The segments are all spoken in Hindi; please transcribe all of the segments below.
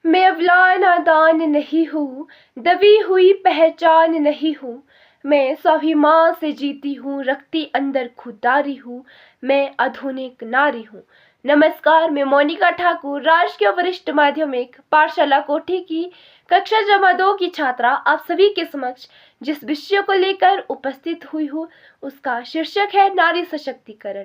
मैं अवला नादान नहीं हूँ, दबी हुई पहचान नहीं हूँ। मैं स्वाभिमान से जीती हूँ, रखती अंदर खुददारी हूँ। मैं आधुनिक नारी हूँ। नमस्कार, मैं मोनिका ठाकुर, राजकीय वरिष्ठ माध्यमिक पाठशाला कोठी की कक्षा जमा 2 की छात्रा आप सभी के समक्ष जिस विषय को लेकर उपस्थित हुई हूँ उसका शीर्षक है नारी सशक्तिकरण।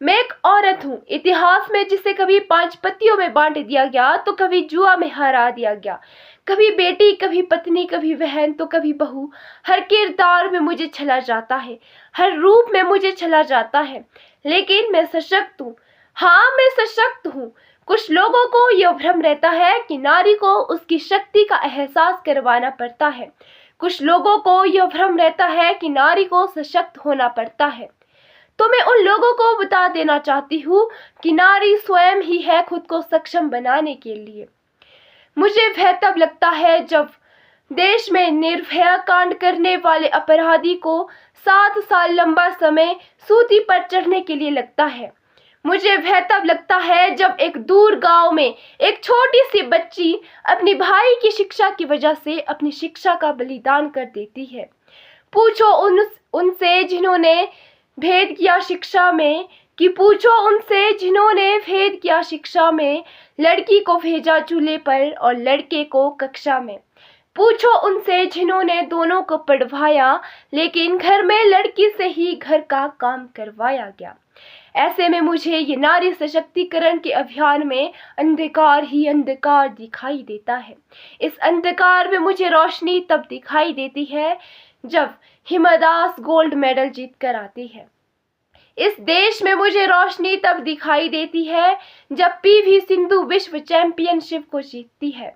मैं एक औरत हूँ, इतिहास में जिसे कभी 5 पत्तियों में बांट दिया गया तो कभी जुआ में हरा दिया गया। कभी बेटी, कभी पत्नी, कभी बहन तो कभी बहू। हर किरदार में मुझे छला जाता है, हर रूप में मुझे छला जाता है। लेकिन मैं सशक्त हूँ, हाँ मैं सशक्त हूँ। कुछ लोगों को यह भ्रम रहता है कि नारी को उसकी शक्ति का एहसास करवाना पड़ता है। कुछ लोगों को यह भ्रम रहता है कि नारी को सशक्त होना पड़ता है। तो मैं उन लोगों को बता देना चाहती हूँ कि नारी स्वयं ही है खुद को सक्षम बनाने के लिए। मुझे भय तब लगता है जब देश में निर्भया कांड करने वाले अपराधी को 7 साल लंबा समय सूती पर चढ़ने के लिए लगता है। मुझे भय तब लगता है जब एक दूर गांव में एक छोटी सी बच्ची अपने भाई की शिक्षा की वजह से अपनी शिक्षा का बलिदान कर देती है। पूछो उनसे जिन्होंने भेद किया शिक्षा में, लड़की को भेजा चूल्हे पर और लड़के को कक्षा में। पूछो उनसे जिन्होंने दोनों को पढ़वाया, लेकिन घर में लड़की से ही घर का काम करवाया गया। ऐसे में मुझे ये नारी सशक्तिकरण के अभियान में अंधकार ही अंधकार दिखाई देता है। इस अंधकार में मुझे रोशनी तब दिखाई देती है जब हिमा दास गोल्ड मेडल जीत कर आती है। इस देश में मुझे रोशनी तब दिखाई देती है जब पीवी सिंधु विश्व चैंपियनशिप को जीतती है।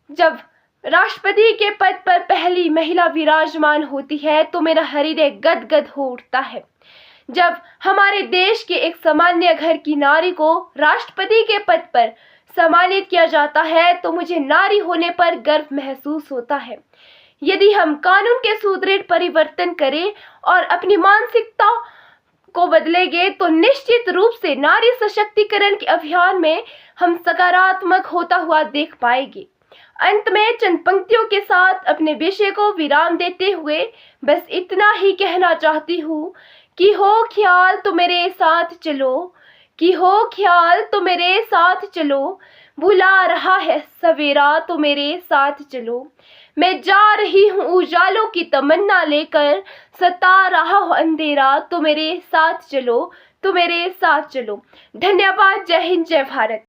जब राष्ट्रपति के पद पर पहली महिला विराजमान होती है तो मेरा हृदय गदगद हो उठता है। जब हमारे देश के एक सामान्य घर की नारी को राष्ट्रपति के पद पर सम्मानित किया जाता है तो मुझे नारी होने पर गर्व महसूस होता है। यदि हम कानून के सुदृढ़ परिवर्तन करें और अपनी मानसिकता को बदलेंगे तो निश्चित रूप से नारी सशक्तिकरण के अभियान में हम सकारात्मक होता हुआ देख पाएंगे। अंत में चंद पंक्तियों के साथ अपने विषय को विराम देते हुए बस इतना ही कहना चाहती हूँ कि हो ख्याल तो मेरे साथ चलो, बुला रहा है सवेरा तो मेरे साथ चलो। मैं जा रही हूँ उजालों की तमन्ना लेकर, सता रहा हो अंधेरा तो मेरे साथ चलो। धन्यवाद। जय हिंद, जय भारत।